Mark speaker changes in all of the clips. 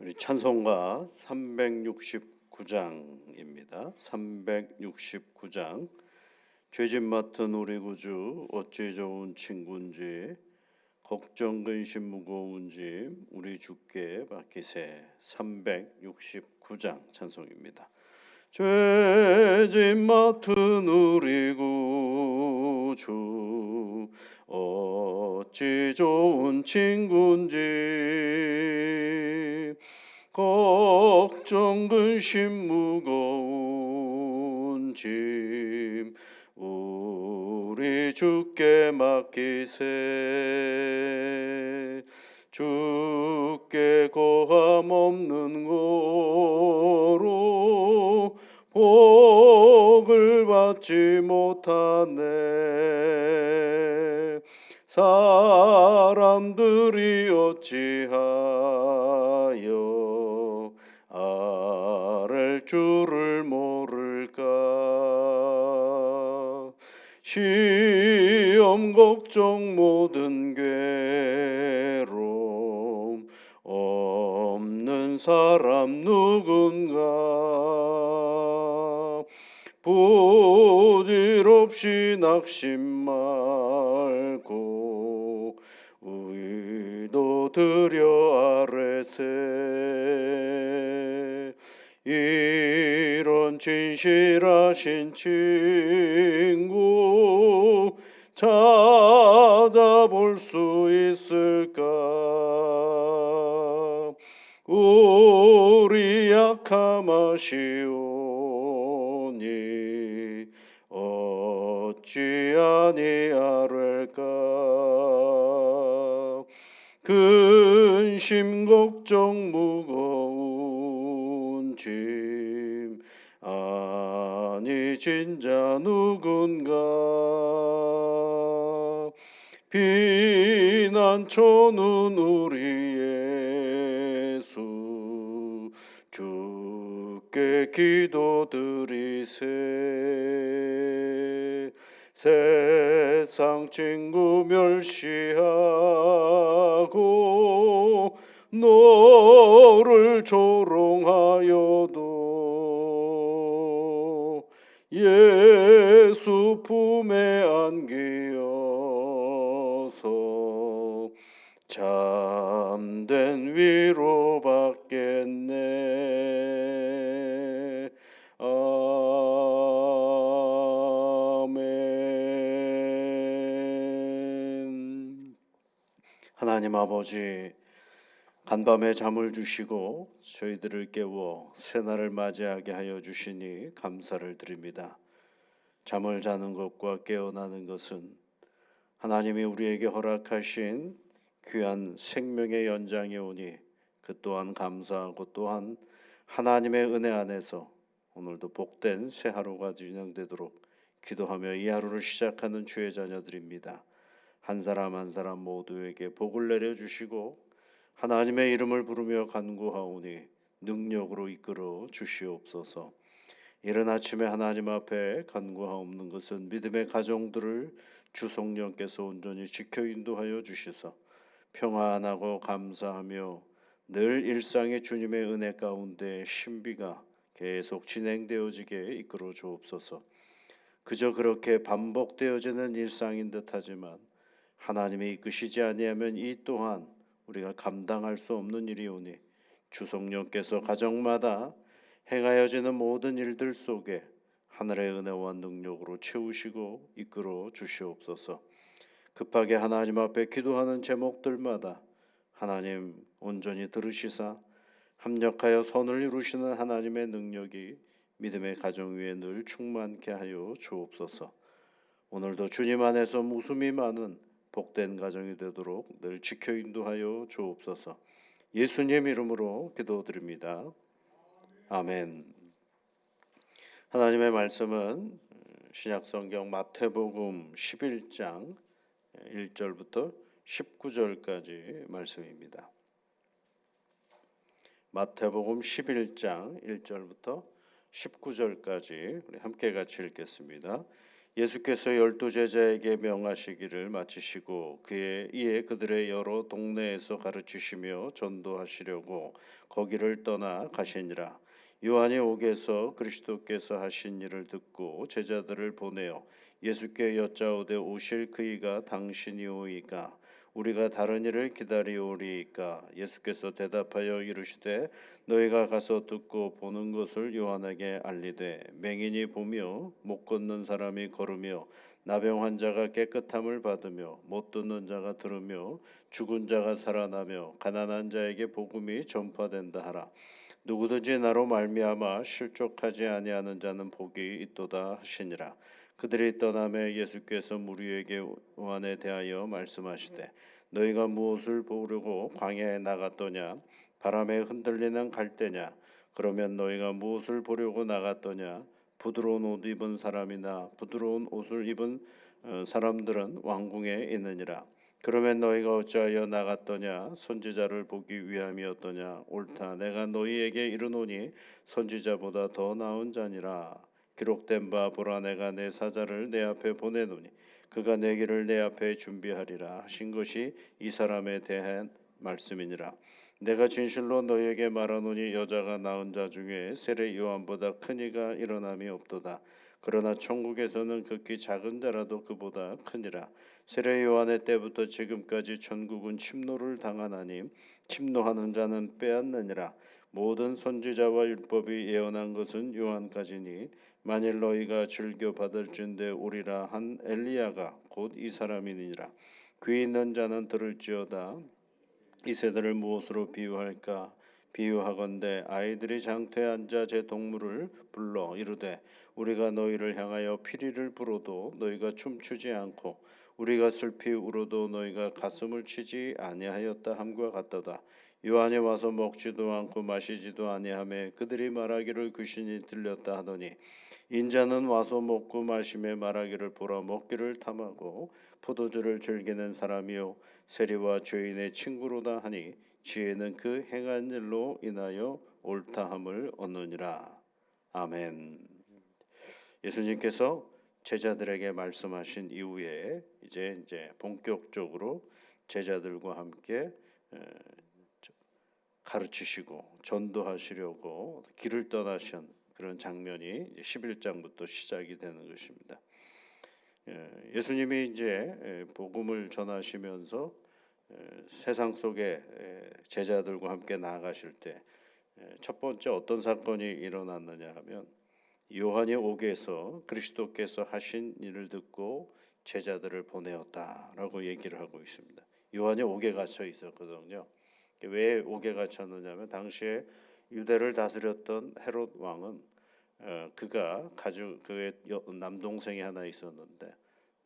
Speaker 1: 우리 찬송가 369장입니다. 369장. 죄짐 맡은 우리 구주 어찌 좋은 친구인지 걱정 근심 무거운 짐 우리 주께 맡기세. 369장 찬송입니다. 죄짐 맡은 우리 구주 어찌 좋은 친구인지 걱정 근심 무거운 짐 우리 주께 맡기세. 주께 고함 없는 고로 복을 받지 못하네. 사람들이 어찌하여 아랠 줄을 모를까. 시험 걱정 모든 괴로움 없는 사람 누군가. 부질없이 낙심 말고 의도드려 아뢰세. 이런 진실하신 친구 찾아볼 수 있을까. 우리 약함 아시오니 어찌 아니하랄까. 근심 걱정 무거운 짐 아니 진자 누군가. 피난처는 우리 예수 주께 기도드리세. 세상 친구 멸시하고 너를 조롱하여도 예수 품에 안기어서 참된 위로 받겠네. 아멘. 하나님 아버지, 간밤에 잠을 주시고 저희들을 깨워 새날을 맞이하게 하여 주시니 감사를 드립니다. 잠을 자는 것과 깨어나는 것은 하나님이 우리에게 허락하신 귀한 생명의 연장이 오니 그 또한 감사하고, 또한 하나님의 은혜 안에서 오늘도 복된 새 하루가 진행되도록 기도하며 이 하루를 시작하는 주의 자녀들입니다. 한 사람 한 사람 모두에게 복을 내려주시고 하나님의 이름을 부르며 간구하오니 능력으로 이끌어 주시옵소서. 이른 아침에 하나님 앞에 간구하옵는 것은 믿음의 가정들을 주 성령께서 온전히 지켜 인도하여 주시서 평안하고 감사하며 늘 일상의 주님의 은혜 가운데 신비가 계속 진행되어지게 이끌어 주옵소서. 그저 그렇게 반복되어지는 일상인 듯하지만 하나님이 이끄시지 아니하면 이 또한 우리가 감당할 수 없는 일이오니 주 성령께서 가정마다 행하여지는 모든 일들 속에 하늘의 은혜와 능력으로 채우시고 이끌어 주시옵소서. 급하게 하나님 앞에 기도하는 제목들마다 하나님 온전히 들으시사 합력하여 선을 이루시는 하나님의 능력이 믿음의 가정 위에 늘 충만케 하여 주옵소서. 오늘도 주님 안에서 웃음이 많은 복된 가정이 되도록 늘 지켜 인도하여 주옵소서. 예수님 이름으로 기도드립니다. 아멘. 하나님의 말씀은 신약성경 마태복음 11장 1절부터 19절까지 말씀입니다. 마태복음 11장 1절부터 19절까지 우리 함께 같이 읽겠습니다. 예수께서 12제자에게 명하시기를 마치시고 이에 그들의 여러 동네에서 가르치시며 전도하시려고 거기를 떠나 가시니라. 요한이 옥에서 그리스도께서 하신 일을 듣고 제자들을 보내어 예수께 여짜오되 오실 그이가 당신이오이까 우리가 다른 일을 기다리오리이까. 예수께서 대답하여 이르시되 너희가 가서 듣고 보는 것을 요한에게 알리되 맹인이 보며 못 걷는 사람이 걸으며 나병 환자가 깨끗함을 받으며 못 듣는 자가 들으며 죽은 자가 살아나며 가난한 자에게 복음이 전파된다 하라. 누구든지 나로 말미암아 실족하지 아니하는 자는 복이 있도다 하시니라. 그들이 떠나매 예수께서 무리에게 요한에 대하여 말씀하시되 너희가 무엇을 보려고 광야에 나갔더냐? 바람에 흔들리는 갈대냐? 그러면 너희가 무엇을 보려고 나갔더냐? 부드러운 옷 입은 사람이나 부드러운 옷을 입은 사람들은 왕궁에 있느니라. 그러면 너희가 어찌하여 나갔더냐? 선지자를 보기 위함이었더냐? 옳다. 내가 너희에게 이르노니 선지자보다 더 나은 자니라. 기록된 바 보라 내가 내 사자를 내 앞에 보내노니 그가 내 길을 내 앞에 준비하리라 하신 것이 이 사람에 대한 말씀이니라. 내가 진실로 너희에게 말하노니 여자가 낳은 자 중에 세례 요한보다 큰 이가 일어남이 없도다. 그러나 천국에서는 극히 작은 자라도 그보다 크니라. 세례 요한의 때부터 지금까지 천국은 침노를 당하나니 침노하는 자는 빼앗느니라. 모든 선지자와 율법이 예언한 것은 요한까지니 만일 너희가 즐겨 받을진대 오리라 한 엘리야가 곧 이 사람이니라. 귀 있는 자는 들을지어다. 이 세대를 무엇으로 비유할까? 비유하건대 아이들이 장터에 앉아 제 동물을 불러 이르되 우리가 너희를 향하여 피리를 불어도 너희가 춤추지 않고 우리가 슬피 울어도 너희가 가슴을 치지 아니하였다 함과 같도다. 요한이 와서 먹지도 않고 마시지도 아니하며 그들이 말하기를 귀신이 들렸다 하더니 인자는 와서 먹고 마시며 말하기를 보라 먹기를 탐하고 포도주를 즐기는 사람이요 세리와 죄인의 친구로다 하니 지혜는 그 행한 일로 인하여 옳다함을 얻느니라. 아멘. 예수님께서 제자들에게 말씀하신 이후에 이제 본격적으로 제자들과 함께 가르치시고 전도하시려고 길을 떠나신 그런 장면이 11장부터 시작이 되는 것입니다. 예수님이 이제 복음을 전하시면서 세상 속에 제자들과 함께 나아가실 때 첫 번째 어떤 사건이 일어났느냐 하면 요한이 옥에서 그리스도께서 하신 일을 듣고 제자들을 보내었다라고 얘기를 하고 있습니다. 요한이 옥에 갇혀 있었거든요. 왜 옥에 갇혔느냐면 당시에 유대를 다스렸던 헤롯 왕은 그가 가지고 그의 남동생이 하나 있었는데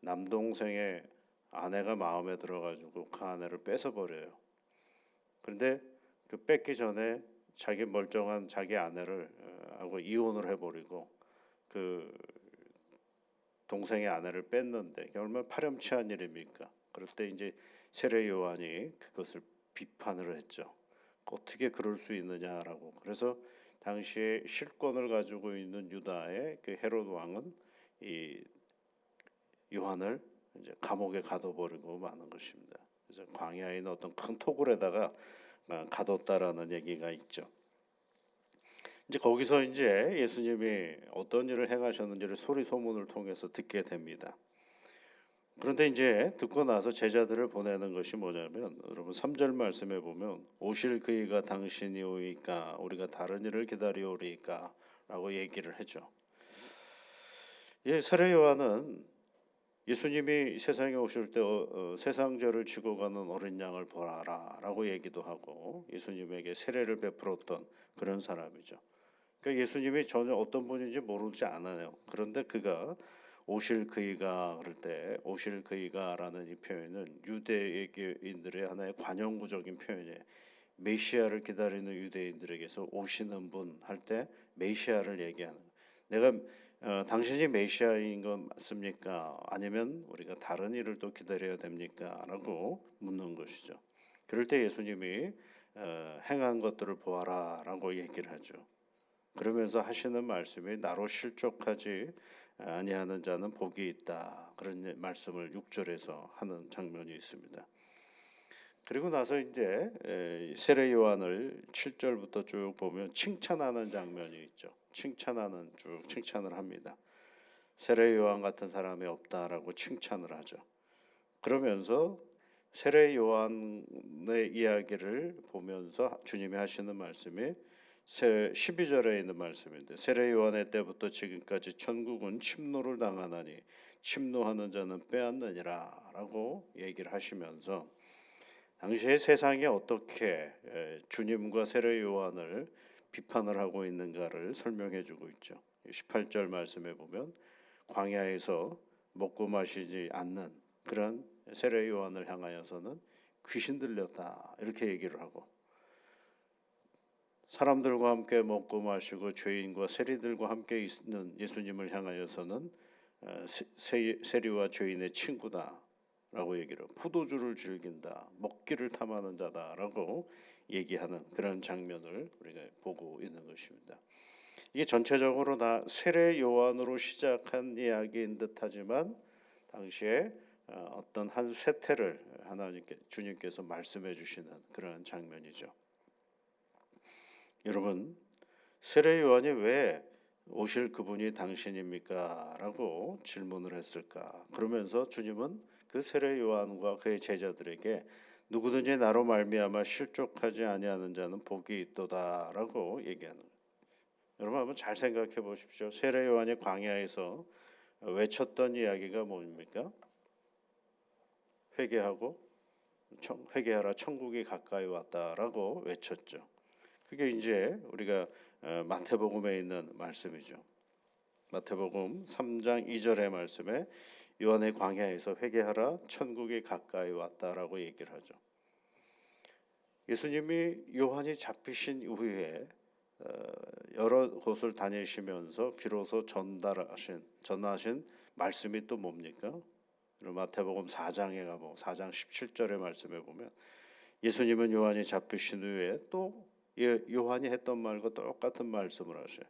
Speaker 1: 남동생의 아내가 마음에 들어가지고 그 아내를 뺏어 버려요. 그런데 그 뺏기 전에 자기 멀쩡한 자기 아내를 하고 이혼을 해버리고 그 동생의 아내를 뺐는데 얼마나 파렴치한 일입니까? 그럴 때 이제 세례 요한이 그것을 비판을 했죠. 어떻게 그럴 수 있느냐라고. 그래서 당시에 실권을 가지고 있는 유다의 그 헤롯 왕은 이 요한을 이제 감옥에 가둬버리고 마는 것입니다. 그래서 광야에 있는 어떤 큰 토굴에다가 가뒀다라는 얘기가 있죠. 이제 거기서 이제 예수님이 어떤 일을 행하셨는지를 소리 소문을 통해서 듣게 됩니다. 그런데 이제 듣고 나서 제자들을 보내는 것이 뭐냐면 여러분 3절 말씀에 보면 오실 그이가 당신이 오이까 우리가 다른 일을 기다리오리까 라고 얘기를 하죠. 세례 요한은 예수님이 세상에 오실 때 세상 죄를 지고 가는 어린 양을 보아라 라고 얘기도 하고 예수님에게 세례를 베풀었던 그런 사람이죠. 그러니까 예수님이 전혀 어떤 분인지 모르지 않아요. 그런데 그가 오실 그이가 그럴 때 오실 그이가라는 이 표현은 유대인들의 하나의 관용구적인 표현이에요. 메시아를 기다리는 유대인들에게서 오시는 분 할 때 메시아를 얘기하는 거예요. 내가 당신이 메시아인 건 맞습니까? 아니면 우리가 다른 일을 또 기다려야 됩니까? 라고 묻는 것이죠. 그럴 때 예수님이 행한 것들을 보아라 라고 얘기를 하죠. 그러면서 하시는 말씀이 나로 실족하지 아니하는 자는 복이 있다. 그런 말씀을 6절에서 하는 장면이 있습니다. 그리고 나서 이제 세례 요한을 7절부터 쭉 보면 칭찬하는 장면이 있죠. 칭찬하는 쭉 칭찬을 합니다. 세례 요한 같은 사람이 없다라고 칭찬을 하죠. 그러면서 세례 요한의 이야기를 보면서 주님이 하시는 말씀이 12절에 있는 말씀인데 세례 요한의 때부터 지금까지 천국은 침노를 당하나니 침노하는 자는 빼앗느니라 라고 얘기를 하시면서 당시에 세상이 어떻게 주님과 세례 요한을 비판을 하고 있는가를 설명해 주고 있죠. 18절 말씀에 보면 광야에서 먹고 마시지 않는 그런 세례 요한을 향하여서는 귀신 들렸다 이렇게 얘기를 하고 사람들과 함께 먹고 마시고 죄인과 세리들과 함께 있는 예수님을 향하여서는 세리와 죄인의 친구다라고 얘기를 포도주를 즐긴다 먹기를 탐하는 자다라고 얘기하는 그런 장면을 우리가 보고 있는 것입니다. 이게 전체적으로 다 세례 요한으로 시작한 이야기인 듯하지만 당시에 어떤 한 세태를 하나님께 주님께서 말씀해 주시는 그런 장면이죠. 여러분 세례 요한이 왜 오실 그분이 당신입니까? 라고 질문을 했을까? 그러면서 주님은 그 세례 요한과 그의 제자들에게 누구든지 나로 말미암아 실족하지 아니하는 자는 복이 있도다라고 얘기하는 거예요. 여러분 한번 잘 생각해 보십시오. 세례 요한이 광야에서 외쳤던 이야기가 뭡니까? 회개하고 회개하라 천국이 가까이 왔다라고 외쳤죠. 그게 이제 우리가 마태복음에 있는 말씀이죠. 마태복음 3장 2절의 말씀에 요한의 광야에서 회개하라 천국이 가까이 왔다라고 얘기를 하죠. 예수님이 요한이 잡히신 이후에 여러 곳을 다니시면서 비로소 전하신 말씀이 또 뭡니까? 마태복음 4장에 가보 4장 17절의 말씀에 보면 예수님은 요한이 잡히신 후에 또 요한이 했던 말과 똑같은 말씀을 하셔요.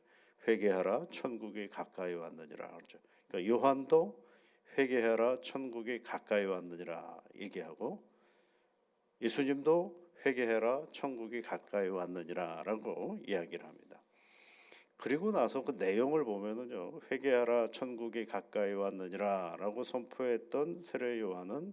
Speaker 1: 회개하라 천국이 가까이 왔느니라 하죠. 그러니까 요한도 회개하라 천국이 가까이 왔느니라 얘기하고 예수님도 회개해라 천국이 가까이 왔느니라라고 이야기를 합니다. 그리고 나서 그 내용을 보면은요. 회개하라 천국이 가까이 왔느니라라고 선포했던 세례 요한은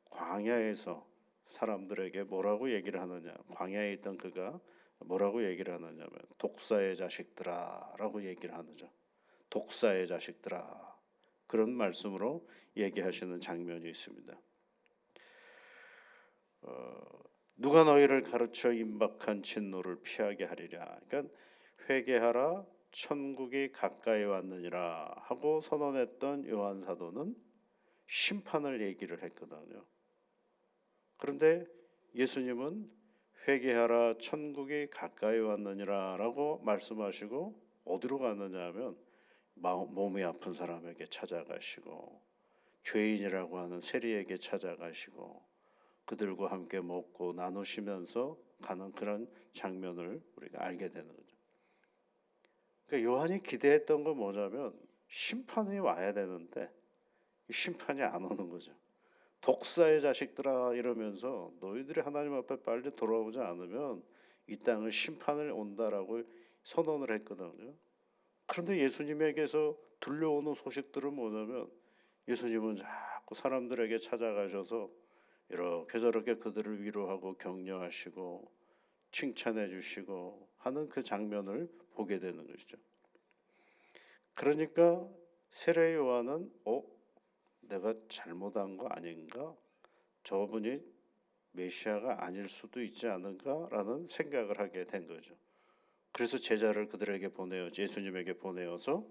Speaker 1: 광야에서 사람들에게 뭐라고 얘기를 하느냐? 광야에 있던 그가 뭐라고 얘기를 하느냐면 독사의 자식들아라고 얘기를 하죠. 독사의 자식들아 그런 말씀으로 얘기하시는 장면이 있습니다. 누가 너희를 가르쳐 임박한 진노를 피하게 하리랴. 그러니까 회개하라 천국이 가까이 왔느니라 하고 선언했던 요한 사도는 심판을 얘기를 했거든요. 그런데 예수님은 회개하라 천국이 가까이 왔느니라라고 말씀하시고 어디로 갔느냐 하면 몸이 아픈 사람에게 찾아가시고 죄인이라고 하는 세리에게 찾아가시고 그들과 함께 먹고 나누시면서 가는 그런 장면을 우리가 알게 되는 거죠. 그러니까 요한이 기대했던 건 뭐냐면 심판이 와야 되는데 심판이 안 오는 거죠. 독사의 자식들아 이러면서 너희들이 하나님 앞에 빨리 돌아오지 않으면 이 땅을 심판을 온다라고 선언을 했거든요. 그런데 예수님에게서 들려오는 소식들은 뭐냐면 예수님은 자꾸 사람들에게 찾아가셔서 이렇게 저렇게 그들을 위로하고 격려하시고 칭찬해 주시고 하는 그 장면을 보게 되는 것이죠. 그러니까 세례 요한은 내가 잘못한 거 아닌가? 저분이 메시아가 아닐 수도 있지 않은가라는 생각을 하게 된 거죠. 그래서 제자를 그들에게 예수님에게 보내어서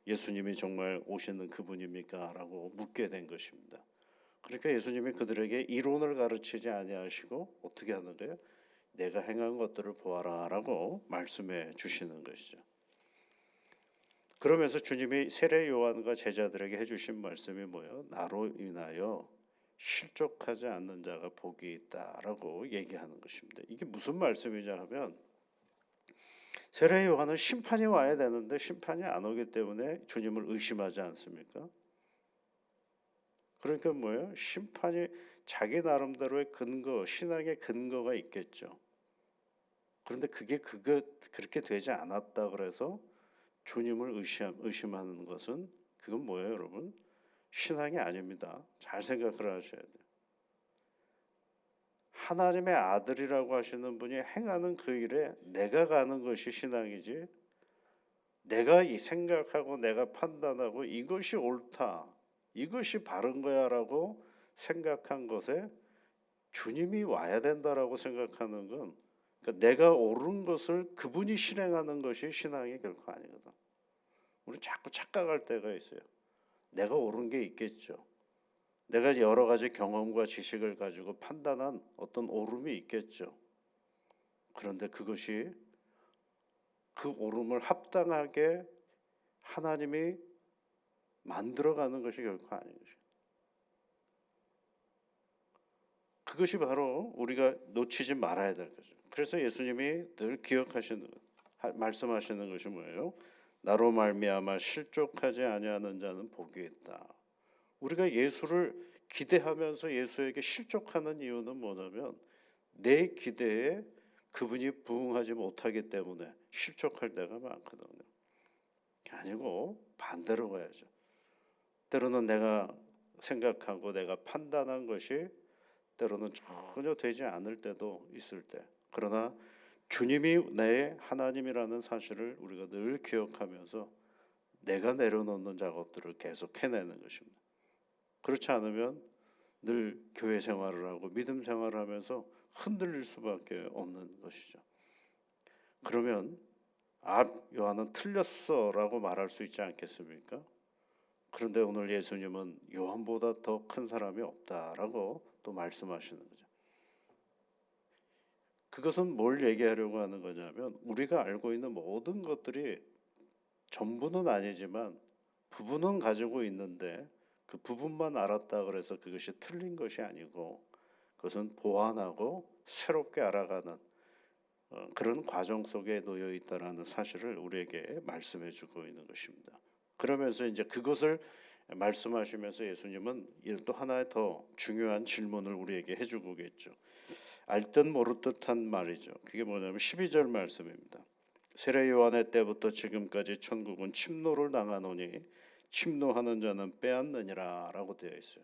Speaker 1: 예수님이 정말 오시는 그분입니까? 라고 묻게 된 것입니다. 그러니까 예수님이 그들에게 이론을 가르치지 아니하시고 어떻게 하는 거예요? 내가 행한 것들을 보아라라고 말씀해 주시는 것이죠. 그러면서 주님이 세례 요한과 제자들에게 해주신 말씀이 뭐예요? 나로 인하여 실족하지 않는 자가 복이 있다라고 얘기하는 것입니다. 이게 무슨 말씀이냐 하면 세례 요한은 심판이 와야 되는데 심판이 안 오기 때문에 주님을 의심하지 않습니까? 그러니까 뭐예요? 심판이 자기 나름대로의 근거, 신앙의 근거가 있겠죠. 그런데 그렇게 되지 않았다 그래서 주님을 의심하는 것은 그건 뭐예요, 여러분? 신앙이 아닙니다. 잘 생각을 하셔야 돼요. 하나님의 아들이라고 하시는 분이 행하는 그 일에 내가 가는 것이 신앙이지, 내가 이 생각하고 내가 판단하고 이것이 옳다, 이것이 바른 거야라고 생각한 것에 주님이 와야 된다라고 생각하는 건, 그러니까 내가 옳은 것을 그분이 실행하는 것이 신앙이 결코 아니거든. 우리 자꾸 착각할 때가 있어요. 내가 옳은 게 있겠죠. 내가 여러 가지 경험과 지식을 가지고 판단한 어떤 옳음이 있겠죠. 그런데 그것이 그 옳음을 합당하게 하나님이 만들어가는 것이 결코 아닌 것이에요. 그것이 바로 우리가 놓치지 말아야 될 거죠. 그래서 예수님이 늘 말씀하시는 것이 뭐예요? 나로 말미암아 실족하지 아니하는 자는 복이 있다. 우리가 예수를 기대하면서 예수에게 실족하는 이유는 뭐냐면 내 기대에 그분이 부응하지 못하기 때문에 실족할 때가 많거든요. 그게 아니고 반대로 가야죠. 때로는 내가 생각하고 내가 판단한 것이 때로는 전혀 되지 않을 때도 있을 때, 그러나 주님이 내 하나님이라는 사실을 우리가 늘 기억하면서 내가 내려놓는 작업들을 계속 해내는 것입니다. 그렇지 않으면 늘 교회 생활을 하고 믿음 생활을 하면서 흔들릴 수밖에 없는 것이죠. 그러면 요한은 틀렸어라고 말할 수 있지 않겠습니까? 그런데 오늘 예수님은 요한보다 더 큰 사람이 없다라고 또 말씀하시는 거죠. 그것은 뭘 얘기하려고 하는 거냐면 우리가 알고 있는 모든 것들이 전부는 아니지만 부분은 가지고 있는데 그 부분만 알았다 그래서 그것이 틀린 것이 아니고 그것은 보완하고 새롭게 알아가는 그런 과정 속에 놓여 있다라는 사실을 우리에게 말씀해 주고 있는 것입니다. 그러면서 이제 그것을 말씀하시면서 예수님은 또 하나의 더 중요한 질문을 우리에게 해주고 계죠. 알듯 모르듯한 말이죠. 그게 뭐냐면 12절 말씀입니다. 세례 요한의 때부터 지금까지 천국은 침노를 당하노니 침노하는 자는 빼앗느니라라고 되어 있어요.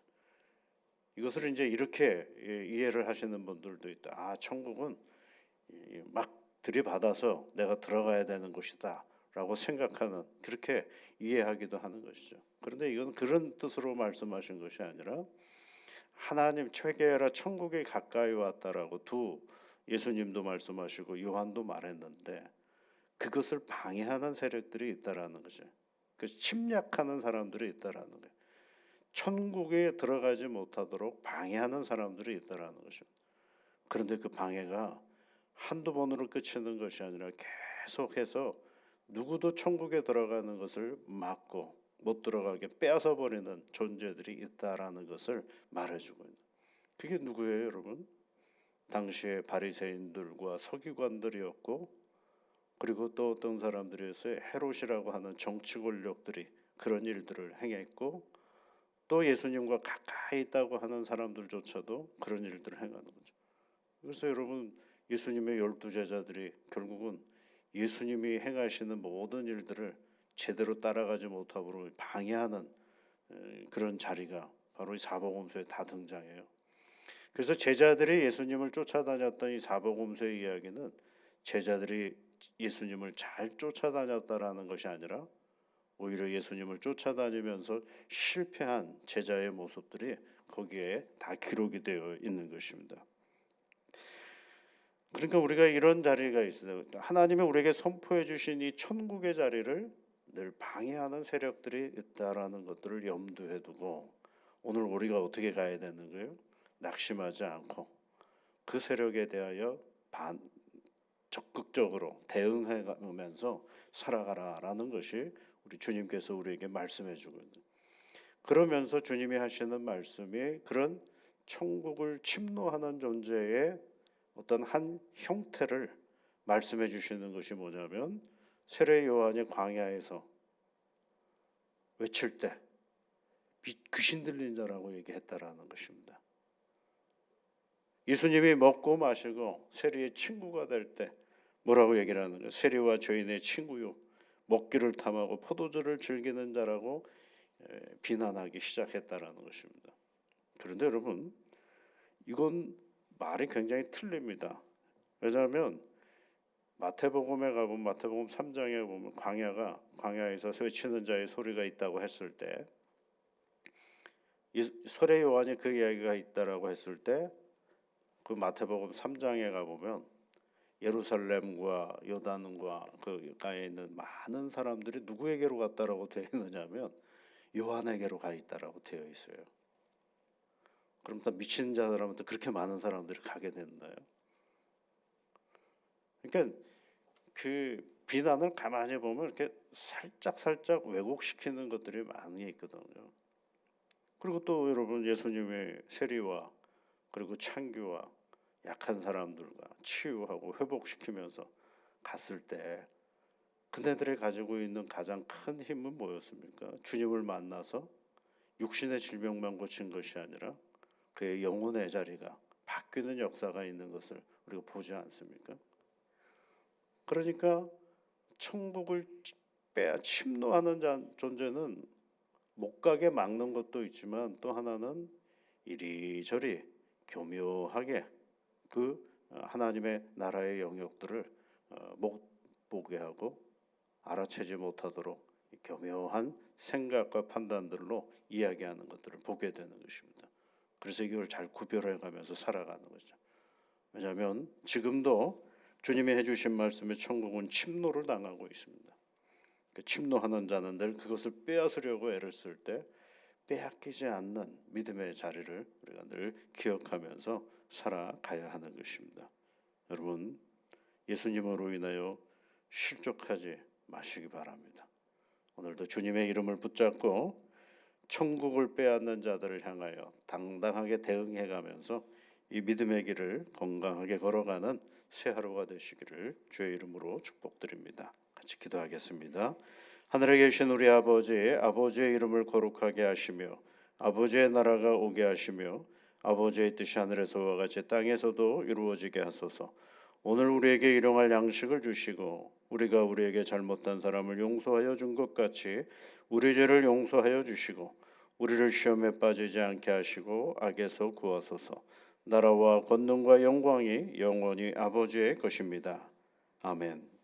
Speaker 1: 이것을 이제 이렇게 이해를 하시는 분들도 있다. 천국은 막 들이받아서 내가 들어가야 되는 곳이다라고 생각하는, 그렇게 이해하기도 하는 것이죠. 그런데 이건 그런 뜻으로 말씀하신 것이 아니라 하나님 회개하라 천국이 가까이 왔다라고 예수님도 말씀하시고 요한도 말했는데 그것을 방해하는 세력들이 있다라는 거죠. 그 침략하는 사람들이 있다라는 거예요. 천국에 들어가지 못하도록 방해하는 사람들이 있다라는 거죠. 그런데 그 방해가 한두 번으로 그치는 것이 아니라 계속해서 누구도 천국에 들어가는 것을 막고 못 들어가게 빼앗아 버리는 존재들이 있다라는 것을 말해주고 있는. 그게 누구예요, 여러분? 당시에 바리새인들과 서기관들이었고, 그리고 또 어떤 사람들에서 헤롯이라고 하는 정치 권력들이 그런 일들을 행했고, 또 예수님과 가까이 있다고 하는 사람들조차도 그런 일들을 행하는 거죠. 그래서 여러분, 예수님의 12 제자들이 결국은 예수님이 행하시는 모든 일들을 제대로 따라가지 못하도록 방해하는 그런 자리가 바로 이 사복음서에 다 등장해요. 그래서 제자들이 예수님을 쫓아다녔던 이 사복음서의 이야기는 제자들이 예수님을 잘 쫓아다녔다라는 것이 아니라 오히려 예수님을 쫓아다니면서 실패한 제자의 모습들이 거기에 다 기록이 되어 있는 것입니다. 그러니까 우리가 이런 자리가 있어요. 하나님이 우리에게 선포해 주신 이 천국의 자리를 늘 방해하는 세력들이 있다라는 것들을 염두에 두고 오늘 우리가 어떻게 가야 되는 거예요? 낙심하지 않고 그 세력에 대하여 적극적으로 대응해가면서 살아가라라는 것이 우리 주님께서 우리에게 말씀해 주고 있는. 그러면서 주님이 하시는 말씀이 그런 천국을 침노하는 존재의 어떤 한 형태를 말씀해 주시는 것이 뭐냐면 세례 요한이 광야에서 외칠 때 귀신 들린 자라고 얘기했다라는 것입니다. 예수님이 먹고 마시고 세리의 친구가 될 때 뭐라고 얘기를 하는 거예요? 세리와 죄인의 친구요, 먹기를 탐하고 포도주를 즐기는 자라고 비난하기 시작했다라는 것입니다. 그런데 여러분, 이건 말이 굉장히 틀립니다. 왜냐하면 마태복음에 가보면 마태복음 3장에 보면 광야에서 외치는 자의 소리가 있다고 했을 때, 세례 요한이 그 이야기가 있다라고 했을 때 그 마태복음 3장에 가보면 예루살렘과 요단과 그 가에 있는 많은 사람들이 누구에게로 갔다라고 되어 있느냐면 요한에게로 가 있다라고 되어 있어요. 그럼 또 미친 자들한테 그렇게 많은 사람들이 가게 됐나요? 그러니까 그 비난을 가만히 보면 이렇게 살짝 왜곡시키는 것들이 많이 있거든요. 그리고 또 여러분, 예수님의 세리와 그리고 창규와 약한 사람들과 치유하고 회복시키면서 갔을 때 그네들이 가지고 있는 가장 큰 힘은 뭐였습니까? 주님을 만나서 육신의 질병만 고친 것이 아니라 그의 영혼의 자리가 바뀌는 역사가 있는 것을 우리가 보지 않습니까? 그러니까 천국을 침노하는 존재는 못 가게 막는 것도 있지만 또 하나는 이리저리 교묘하게 그 하나님의 나라의 영역들을 못 보게 하고 알아채지 못하도록 교묘한 생각과 판단들로 이야기하는 것들을 보게 되는 것입니다. 그래서 이걸 잘 구별해 가면서 살아가는 거죠. 왜냐하면 지금도 주님이 해주신 말씀에 천국은 침노를 당하고 있습니다. 그 침노하는 자는 늘 그것을 빼앗으려고 애를 쓸 때 빼앗기지 않는 믿음의 자리를 우리가 늘 기억하면서 살아가야 하는 것입니다. 여러분, 예수님으로 인하여 실족하지 마시기 바랍니다. 오늘도 주님의 이름을 붙잡고 천국을 빼앗는 자들을 향하여 당당하게 대응해가면서 이 믿음의 길을 건강하게 걸어가는 새 하루가 되시기를 주의 이름으로 축복드립니다. 같이 기도하겠습니다. 하늘에 계신 우리 아버지의 이름을 거룩하게 하시며 아버지의 나라가 오게 하시며 아버지의 뜻이 하늘에서와 같이 땅에서도 이루어지게 하소서. 오늘 우리에게 일용할 양식을 주시고 우리가 우리에게 잘못한 사람을 용서하여 준 것 같이 우리 죄를 용서하여 주시고 우리를 시험에 빠지지 않게 하시고 악에서 구하소서. 나라와 권능과 영광이 영원히 아버지의 것입니다. 아멘.